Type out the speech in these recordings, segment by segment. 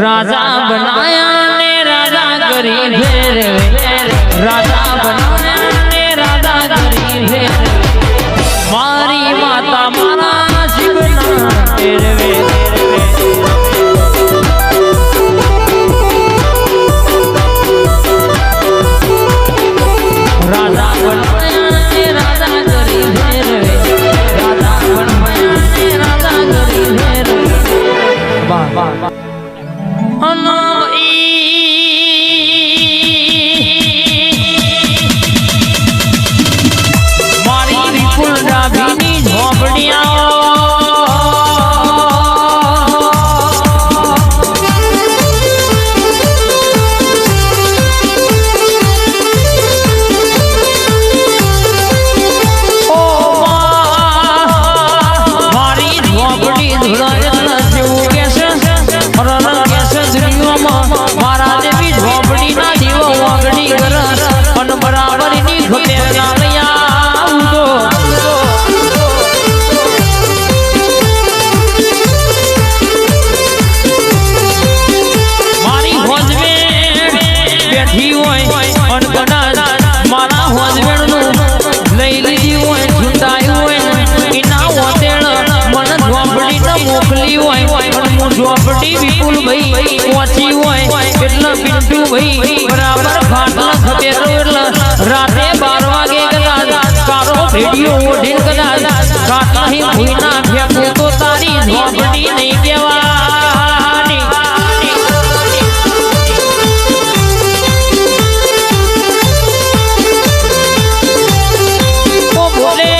राजा बनाया ने राजा गरीब राजा बनाया ने राजा गरीब मारी माता मारा शिवना तेरे राजा बनाया ने राजा गरीब राजा बनाया ने राजा गरीब वाह वाह वाह मारी विपुल डाभीनी झोपड़िया मारी झोपड़ी मारा देवी झोपड़ी ना दीवो वागड़ी कर अन बराबर नी घटे नालिया उदो मारी होजवे बैठी होय अन बना मारा होजवे नु लई लीधी होय झुंडाई होय इना होतेण मन झोपड़ी न मोकली होय अन मु झोपड़ी विपुल भई पहुंची होय એટલે બિંદુ ભાઈ બરાબર ફાટલા ખતેરો એટલે રાતે 12 વાગે કદાચ કારો ભેડિયો ઓઢીન કદાચ કાટલાહી ભૂઈના ફેંકું તો તારી ઝોપડી નહીં કહેવાની ઓ બોલે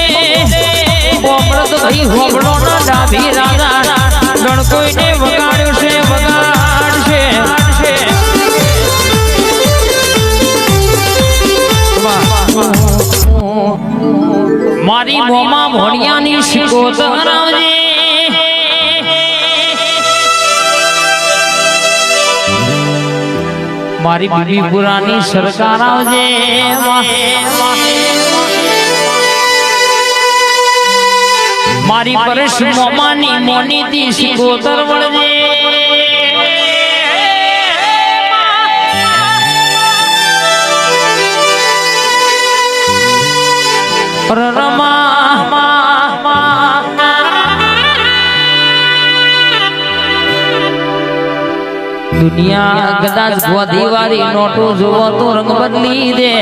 અમૃત ભાઈ હોબળો ના ડાભી રાજા ગણકોઈને વગાડ્યો છે વગાડશે मारी मोमा भोनियानी शिकोतर आवजे मारी बीबी पुरानी सरकार आवजे मारी परश मोमानी मोनी दी शिकोतर वळजे रमा दुनिया कदाच गोदीवारी नोटो जोवो तो रंग बदली दे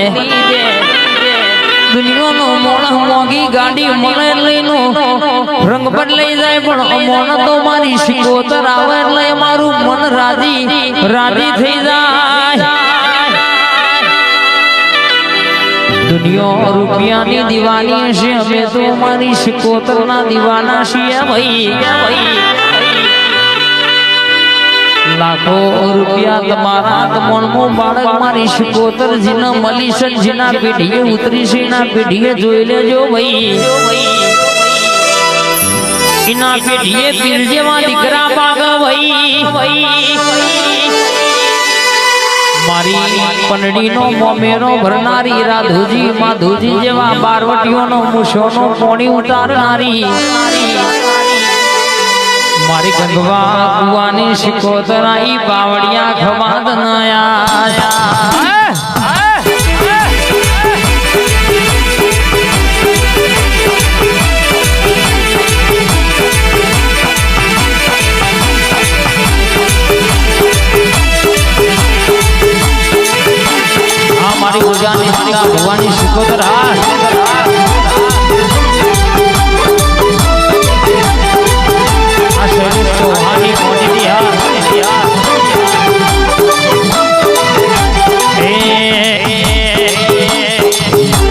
दुनिया नो मोण मोगी गाड़ी मळे लईनो रंग बदलाई जाय पण मोण तो मारी शिकोतर आवे એટલે મારું મન રાજી રાજી થઈ જાય दुनिया रुपया नी दीवानी छे हमें तो मारी शिकोतर ना दीवाना छे भाई लाखों रुपया तमारा तमन मो बाळक मारी शिकोतर जीना मली छे जीना पीढ़ीए उतरी छे ना पीढ़ीए जोई लेजो भाई इना पीढ़ीए पीर जेवा दीकरा पाग भाई मारी पनडी नो मोमेरो भरनारी राधुजी माधुजी जेवा बारवटियों नो मुशो नो पोणी उतारनारी मारी गंगवा कुवानी शिकोतराई बावड़िया खमाद नया मारी उजानी माता भवानी शिकोतर चौहानी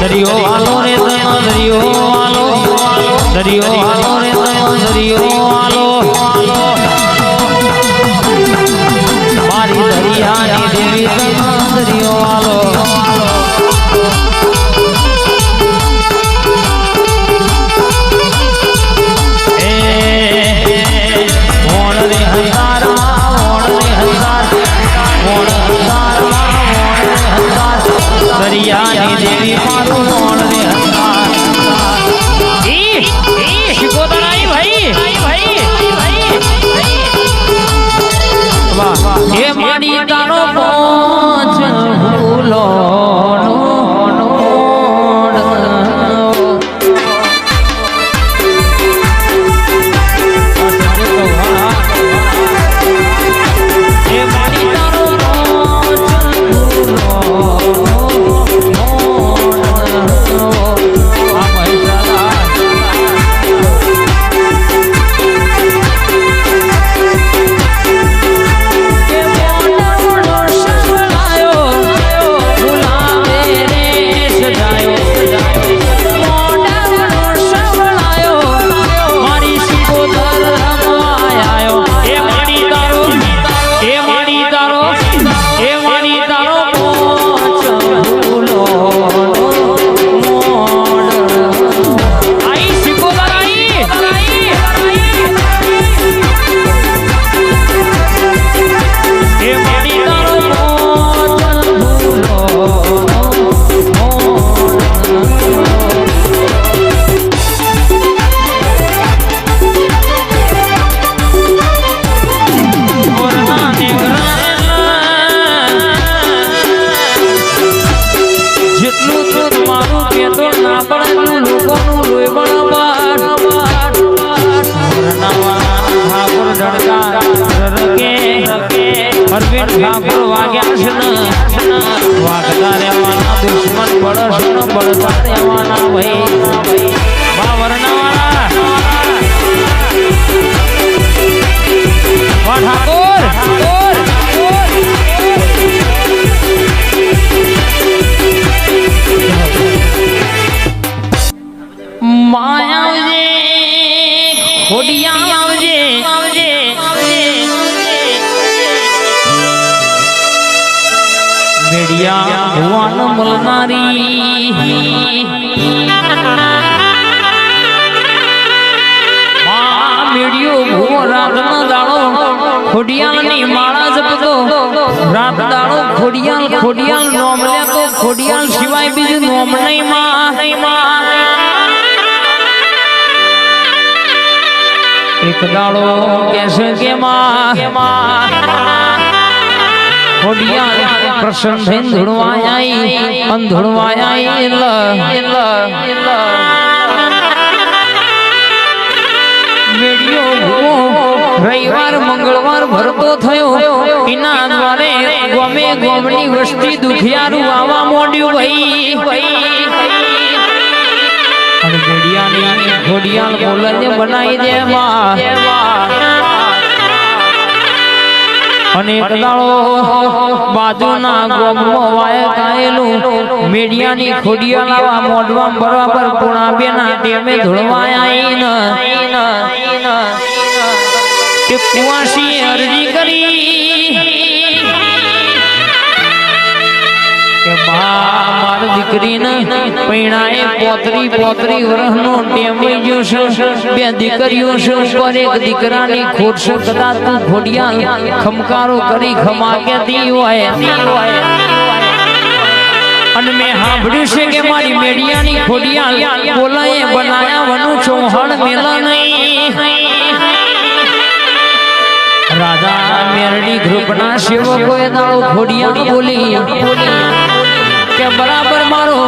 दरियो आलो रे दरियो आलो दरियो आलो रे दरियो आलो मारी दरियानी देवी दरियो आलो दरियानी देवी मारो शिकोतर आई भाई ફૂલો ઠાકોર વાગ્યા છે ને વાગતા રહેવાના દુશ્મન બળસ ને બળતા રહેવાના ભાઈ બાવરનાવાળા વાહ ઠાકોર માયા આવજે ખોડિયા આવજે મેડિયા ભુવન મળનારી મેડિયો ભુવો રાતનો દાડો ખોડિયાલની માળા જપતો રાત દાડો ખોડિયાલ નોમ લેતો ખોડિયાલ સિવાય બીજું નોમ નહીં માં એક દાડો કેસે કે માં ખોડિયાલ પ્રસન્ન થઈને ધૂણવાય રવિવાર મંગળવાર ભરતો થયો એના દ્વારે ગમે ગોમની વસ્તી દુખિયારું આવવા માંડ્યું ભાઈ અને ખોડિયાલ બોલને બનાવી દેવા અને એક દાડો બાજુના ગોમમાં વાય કાયેલું મેડિયાની ખોડિયાલ આવા મોઢવા બરાબર પૂણા બેના ટેમે ધોળવાયા કે કુવાસી અરજી કરી કે માર દીકરીને પૈણાએ પોતરી વર્ષનો ટેમી ગયો છે બે દીકરીઓ છે ઉપર એક દીકરાની ખોટ છે કદાચ તું ખોડિયાલ ખમકારો કરી ખમા કેતી હોય અને મેં સાંભળ્યું છે કે મારી મેડિયાની ખોડિયાલ બોલાએ બનાયા વનું ચૌહાણ મેલા નહીં રાજા મેરડી ગ્રુપના સેવકોએ દાડો ખોડિયાલ બોલી કે બરાબર મારો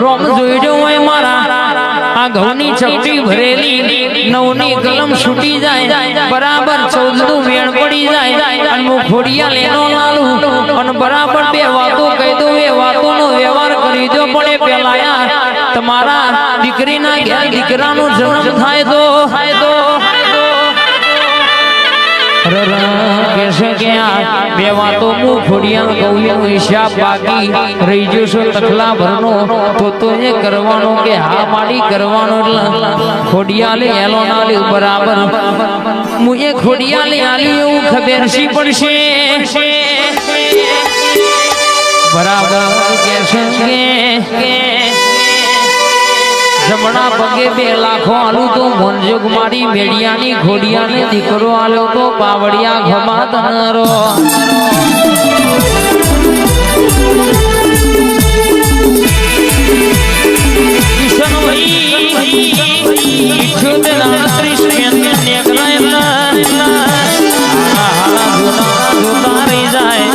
રોમ જોઈડો હોય મારા આ ઘઉંની ચપટી ભરેલી નવની કલમ છૂટી જાય બરાબર 14નું વેણ પડી જાય અને હું ખોડિયાલ એનો લાલું અને બરાબર બે વાતો કહી દઉં એ વાતોનો વ્યવહાર કરી દો પણ એ પેલા તમારા દીકરીના ઘેર દીકરાનો જન્મ થાય તો બે વાતો હું ખોડિયાલ કહું હિસાબ બાકી રહી જશો તખલા ભરનો તો એ કરવાનો કે હા માડી કરવાનો એટલે ખોડિયાલે એલો નાલી બરાબર હું એ ખોડિયાલે આલી એવું ખબર સી પડશે બરાબર કહેશે કે જમણા પગે 2 લાખો આલું તો મોનજોગ મારી મેડિયાની ખોડિયાને દીકરો આલ્યો તો પાવડિયા ઘમા તનરો કિશન ભાઈ ઇઠ્યોતેર 38 જોતા રહી જાય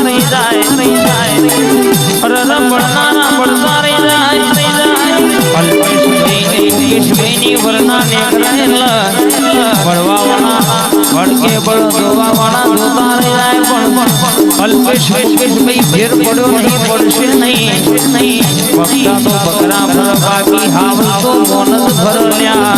વરના નેકરાયેલા બળવાવાળા ભડકે બળ દોવાવાળા જોતા રહી જાય પણ અલ્પેશ ભાઈ ફેર પડ્યો નહીં પડશે નહીં બકરા તો બકરા ભર બાકી હાવ તો મોનસ ભર લ્યા